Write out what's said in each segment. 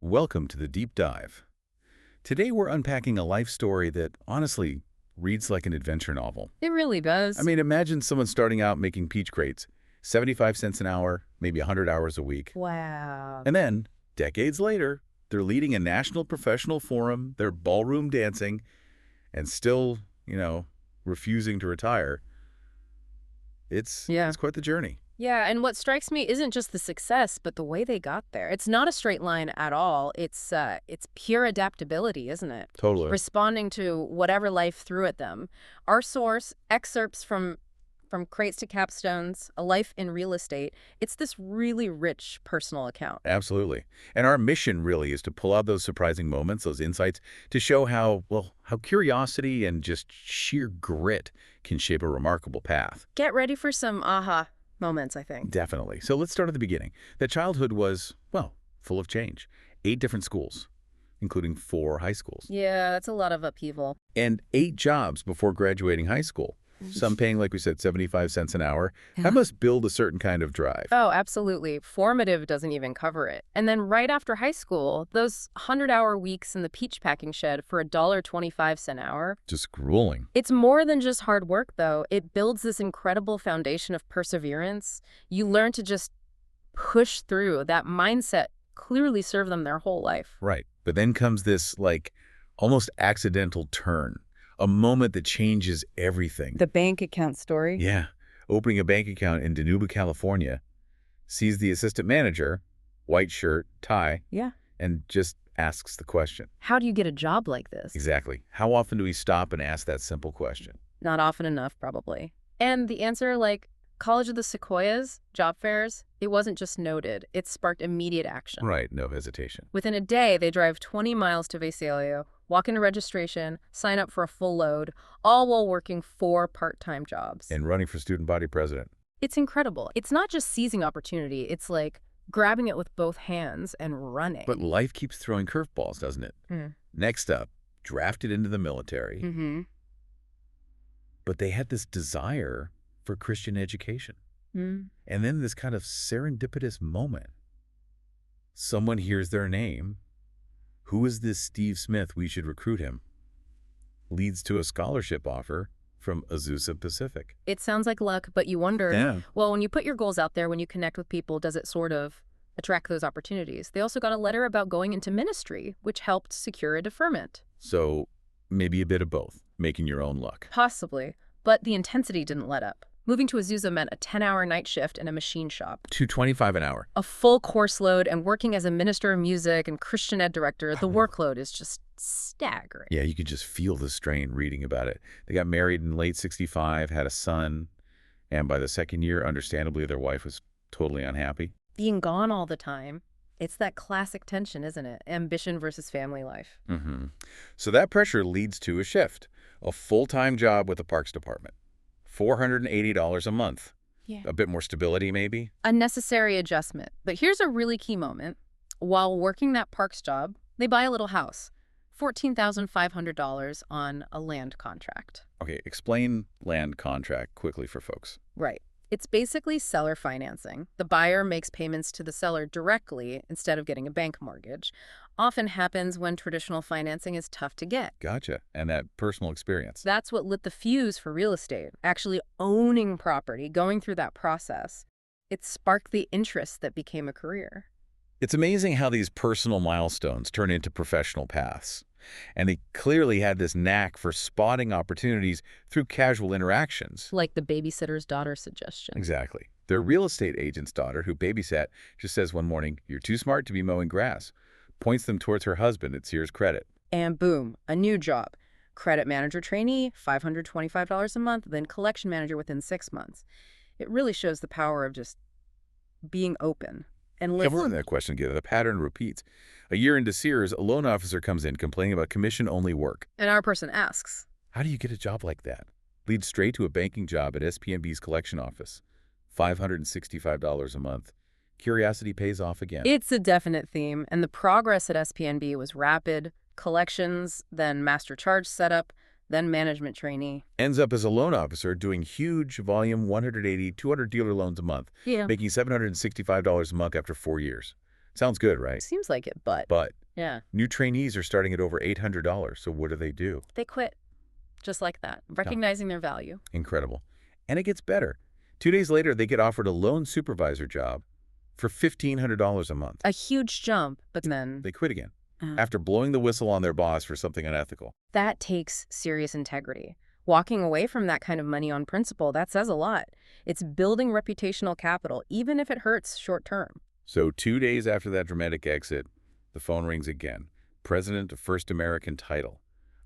Welcome to the Deep Dive. Today we're unpacking a life story that, honestly, reads like an adventure novel. It really does. I mean, imagine someone starting out making peach crates, 75 cents an hour, maybe 100 hours a week. Wow. And then, decades later, they're leading a national professional forum, they're ballroom dancing, and still, refusing to retire. It's quite the journey. Yeah, and what strikes me isn't just the success, but the way they got there. It's not a straight line at all. It's pure adaptability, isn't it? Totally. Responding to whatever life threw at them. Our source, excerpts from Crates to Capstones, A Life in Real Estate, it's this really rich personal account. Absolutely. And our mission really is to pull out those surprising moments, those insights, to show how curiosity and just sheer grit can shape a remarkable path. Get ready for some aha moments, I think. Definitely. So let's start at the beginning. That childhood was, full of change. 8 different schools, including 4 high schools. Yeah, that's a lot of upheaval. And 8 jobs before graduating high school. Some paying, like we said, 75 cents an hour. Yeah. That must build a certain kind of drive. Oh, absolutely. Formative doesn't even cover it. And then right after high school, those 100-hour weeks in the peach packing shed for $1.25 an hour. Just grueling. It's more than just hard work, though. It builds this incredible foundation of perseverance. You learn to just push through. That mindset clearly served them their whole life. Right. But then comes this, almost accidental turn. A moment that changes everything. The bank account story? Yeah. Opening a bank account in Dinuba, California, sees the assistant manager, white shirt, tie, and just asks the question. How do you get a job like this? Exactly. How often do we stop and ask that simple question? Not often enough, probably. And the answer, College of the Sequoias, job fairs, it wasn't just noted. It sparked immediate action. Right, no hesitation. Within a day, they drive 20 miles to Visalia, walk into registration, sign up for a full load, all while working 4 part-time jobs. And running for student body president. It's incredible. It's not just seizing opportunity. It's like grabbing it with both hands and running. But life keeps throwing curveballs, doesn't it? Next up, drafted into the military. But they had this desire for Christian education. And then this kind of serendipitous moment. Someone hears their name. Who is this Steve Smith? We should recruit him. Leads to a scholarship offer from Azusa Pacific. It sounds like luck, but you wonder, well, when you put your goals out there, when you connect with people, does it sort of attract those opportunities? They also got a letter about going into ministry, which helped secure a deferment. So maybe a bit of both, making your own luck. Possibly, but the intensity didn't let up. Moving to Azusa meant a 10-hour night shift in a machine shop. $2.25 an hour. A full course load, and working as a minister of music and Christian ed director, the workload is just staggering. Yeah, you could just feel the strain reading about it. They got married in late 65, had a son, and by the second year, understandably, their wife was totally unhappy. Being gone all the time, it's that classic tension, isn't it? Ambition versus family life. So that pressure leads to a shift. A full-time job with the Parks Department. $480 a month. Yeah. A bit more stability, maybe? A necessary adjustment. But here's a really key moment. While working that Parks job, they buy a little house. $14,500 on a land contract. Okay, explain land contract quickly for folks. Right. It's basically seller financing. The buyer makes payments to the seller directly instead of getting a bank mortgage. Often happens when traditional financing is tough to get. Gotcha. And that personal experience. That's what lit the fuse for real estate, actually owning property, going through that process. It sparked the interest that became a career. It's amazing how these personal milestones turn into professional paths. And they clearly had this knack for spotting opportunities through casual interactions. Like the babysitter's daughter suggestion. Exactly. Their real estate agent's daughter, who babysat, just says one morning, "You're too smart to be mowing grass." Points them towards her husband at Sears Credit. And boom, a new job. Credit manager trainee, $525 a month, then collection manager within 6 months. It really shows the power of just being open. And listen. Everyone that question again, the pattern repeats. A year into Sears, a loan officer comes in complaining about commission-only work. And our person asks, how do you get a job like that? Leads straight to a banking job at SPNB's collection office. $565 a month. Curiosity pays off again. It's a definite theme, and the progress at SPNB was rapid. Collections, then master charge setup, then management trainee. Ends up as a loan officer doing huge volume 180, 200 dealer loans a month, making $765 a month after 4 years. Sounds good, right? Seems like it, but But yeah, new trainees are starting at over $800, so what do? they quit just like that, recognizing their value. Incredible. And it gets better. 2 days later, they get offered a loan supervisor job for $1,500 a month. A huge jump, but then They quit again after blowing the whistle on their boss for something unethical. that takes serious integrity. Walking away from that kind of money on principle, that says a lot. It's building reputational capital, even if it hurts short term. So 2 days after that dramatic exit, the phone rings again. President of First American Title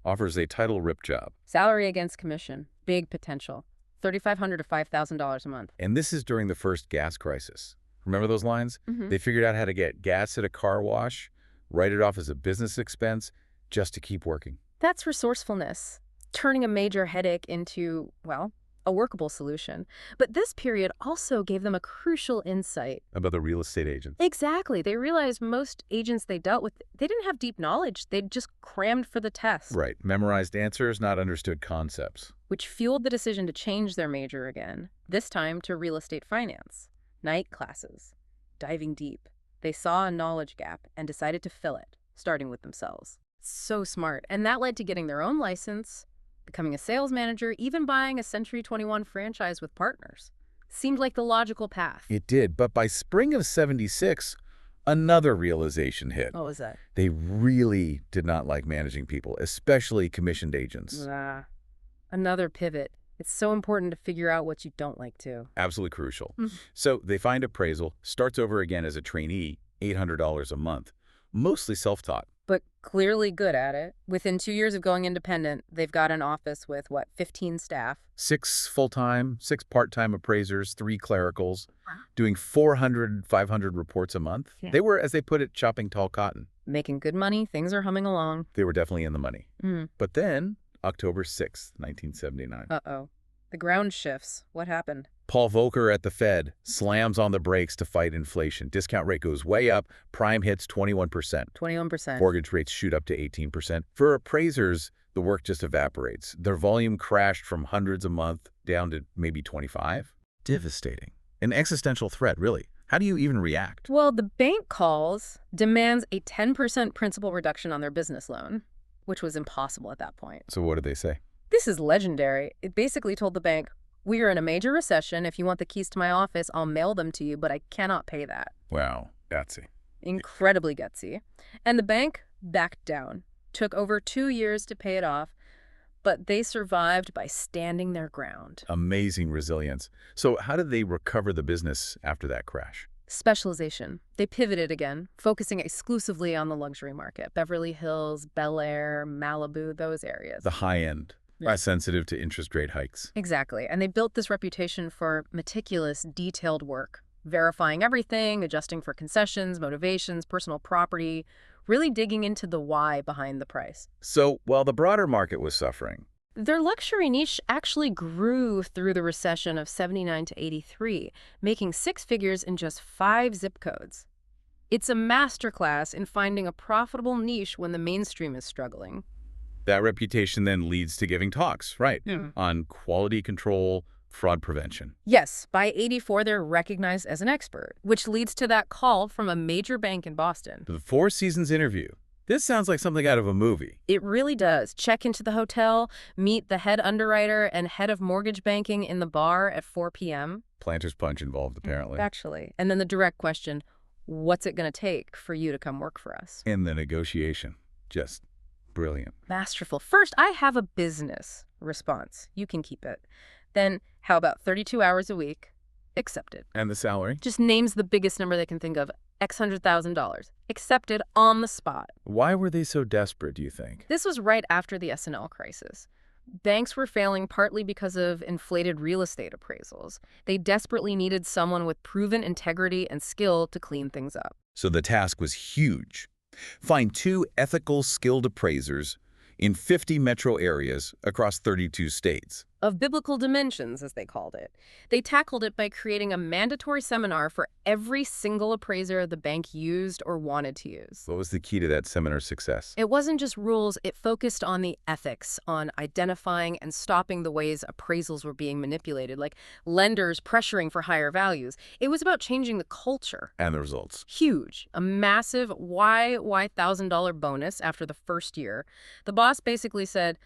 offers a title rip job. Salary against commission, big potential. $3,500 to $5,000 a month. And this is during the first gas crisis. Remember those lines? Mm-hmm. They figured out how to get gas at a car wash, write it off as a business expense, just to keep working. That's resourcefulness, turning a major headache into, well, a workable solution. But this period also gave them a crucial insight. About the real estate agents. Exactly. They realized most agents they dealt with, they didn't have deep knowledge. They'd just crammed for the test. Right. Memorized answers, not understood concepts. Which fueled the decision to change their major again, this time to real estate finance. Night classes. Diving deep. They saw a knowledge gap and decided to fill it, starting with themselves. So smart. And that led to getting their own license, becoming a sales manager, even buying a Century 21 franchise with partners. Seemed like the logical path. It did, but by spring of '76, another realization hit. What was that? They really did not like managing people, especially commissioned agents. Another pivot. It's so important to figure out what you don't like to. Absolutely crucial. So they find appraisal, starts over again as a trainee, $800 a month, mostly self-taught. But clearly good at it. Within 2 years of going independent, they've got an office with, 15 staff? 6 full-time, 6 part-time appraisers, 3 clericals, doing 400, 500 reports a month. Yeah. They were, as they put it, chopping tall cotton. Making good money, things are humming along. They were definitely in the money. But then, October 6th, 1979. Uh-oh. The ground shifts. What happened? Paul Volcker at the Fed slams on the brakes to fight inflation. Discount rate goes way up. Prime hits 21%. 21%. Mortgage rates shoot up to 18%. For appraisers, the work just evaporates. Their volume crashed from hundreds a month down to maybe 25. Devastating. An existential threat, really. How do you even react? Well, the bank calls, demands a 10% principal reduction on their business loan, which was impossible at that point. So what did they say? This is legendary. It basically told the bank, we are in a major recession. If you want the keys to my office, I'll mail them to you, but I cannot pay that. Wow, gutsy. Incredibly gutsy. And the bank backed down. Took over 2 years to pay it off, but they survived by standing their ground. Amazing resilience. So how did they recover the business after that crash? Specialization. They pivoted again, focusing exclusively on the luxury market. Beverly Hills, Bel Air, Malibu, those areas. The high end. Less sensitive to interest rate hikes. Exactly. And they built this reputation for meticulous, detailed work, verifying everything, adjusting for concessions, motivations, personal property, really digging into the why behind the price. So while the broader market was suffering, their luxury niche actually grew through the recession of 79 to 83, making 6 figures in just 5 zip codes. It's a masterclass in finding a profitable niche when the mainstream is struggling. that reputation then leads to giving talks, right, on quality control, fraud prevention. Yes, by 84, they're recognized as an expert, which leads to that call from a major bank in Boston. The Four Seasons interview. This sounds like something out of a movie. It really does. Check into the hotel, meet the head underwriter and head of mortgage banking in the bar at 4 p.m. Planter's punch involved, apparently. Actually. And then the direct question, what's it going to take for you to come work for us? And the negotiation. Just brilliant. Masterful. First, I have a business. Response. You can keep it. Then, how about 32 hours a week? Accepted. And the salary? Just names the biggest number they can think of. X $100,000. Accepted on the spot. Why were they so desperate, do you think? This was right after the S&L crisis. Banks were failing partly because of inflated real estate appraisals. They desperately needed someone with proven integrity and skill to clean things up. So the task was huge. Find 2 ethical, skilled appraisers in 50 metro areas across 32 states. of biblical dimensions, as they called it. They tackled it by creating a mandatory seminar for every single appraiser the bank used or wanted to use. What was the key to that seminar's success? It wasn't just rules, it focused on the ethics, on identifying and stopping the ways appraisals were being manipulated, like lenders pressuring for higher values. It was about changing the culture. And the results? Huge. A massive $1,000 bonus after the first year. The boss basically said,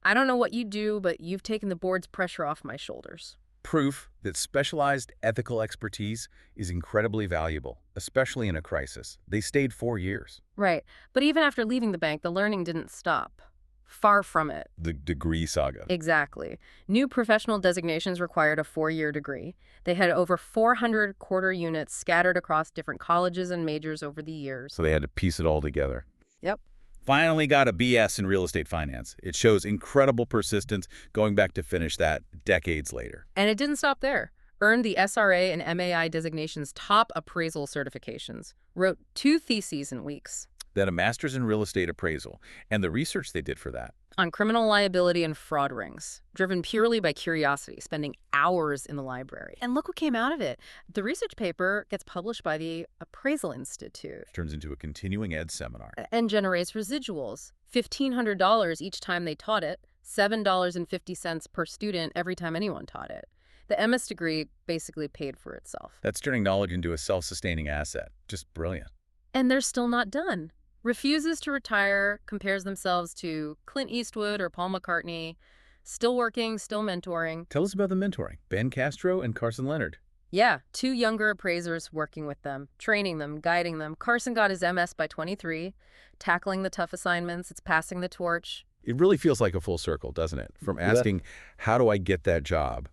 I don't know what you do, but you've taken the board's pressure off my shoulders. Proof that specialized ethical expertise is incredibly valuable, especially in a crisis. They stayed 4 years. Right. But even after leaving the bank, the learning didn't stop. Far from it. The degree saga. Exactly. New professional designations required a 4-year degree. They had over 400 quarter units scattered across different colleges and majors over the years. So they had to piece it all together. Yep. Finally got a BS in real estate finance. It shows incredible persistence going back to finish that decades later. And it didn't stop there. Earned the SRA and MAI designations top appraisal certifications. Wrote 2 theses in weeks. Then a master's in real estate appraisal, and the research they did for that. On criminal liability and fraud rings, driven purely by curiosity, spending hours in the library. And look what came out of it. The research paper gets published by the Appraisal Institute. Turns into a continuing ed seminar. And generates residuals. $1,500 each time they taught it, $7.50 per student every time anyone taught it. The MS degree basically paid for itself. That's turning knowledge into a self-sustaining asset. Just brilliant. And they're still not done. Refuses to retire, compares themselves to Clint Eastwood or Paul McCartney. Still working, still mentoring. Tell us about the mentoring. Ben Castro and Carson Leonard. Yeah, 2 younger appraisers working with them, training them, guiding them. Carson got his MS by 23, tackling the tough assignments. It's passing the torch. It really feels like a full circle, doesn't it? From asking, how do I get that job,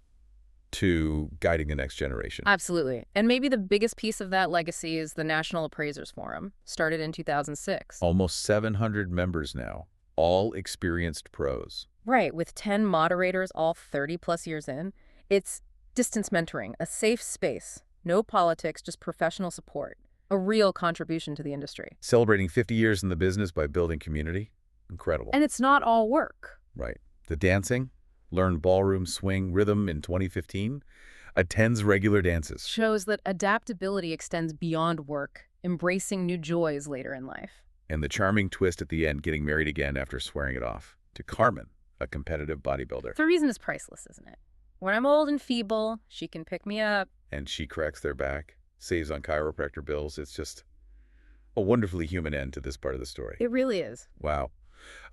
to guiding the next generation. Absolutely. And maybe the biggest piece of that legacy is the National Appraisers Forum, started in 2006. Almost 700 members now, all experienced pros. Right, with 10 moderators, all 30-plus years in. It's distance mentoring, a safe space. No politics, just professional support. A real contribution to the industry. Celebrating 50 years in the business by building community. Incredible. And it's not all work. Right. The dancing, learned ballroom swing rhythm in 2015, attends regular dances. Shows that adaptability extends beyond work, embracing new joys later in life. And the charming twist at the end, getting married again after swearing it off, to Carmen, a competitive bodybuilder. The reason is priceless, isn't it? When I'm old and feeble, she can pick me up. And she cracks their back, saves on chiropractor bills. It's just a wonderfully human end to this part of the story. It really is. Wow.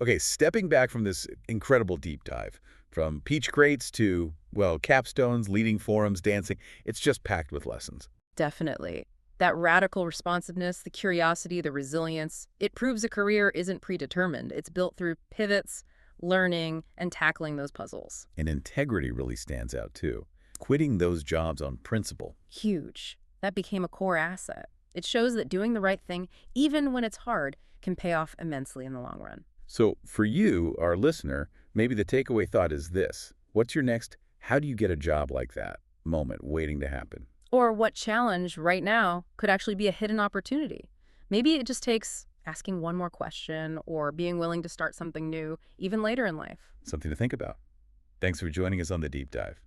Okay, stepping back from this incredible deep dive, from peach crates to, well, capstones, leading forums, dancing, it's just packed with lessons. Definitely. That radical responsiveness, the curiosity, the resilience, it proves a career isn't predetermined. It's built through pivots, learning, and tackling those puzzles. And integrity really stands out, too. Quitting those jobs on principle. Huge. That became a core asset. It shows that doing the right thing, even when it's hard, can pay off immensely in the long run. So for you, our listener, maybe the takeaway thought is this. What's your next, how do you get a job like that moment waiting to happen? Or what challenge right now could actually be a hidden opportunity? Maybe it just takes asking one more question or being willing to start something new, even later in life. Something to think about. Thanks for joining us on The Deep Dive.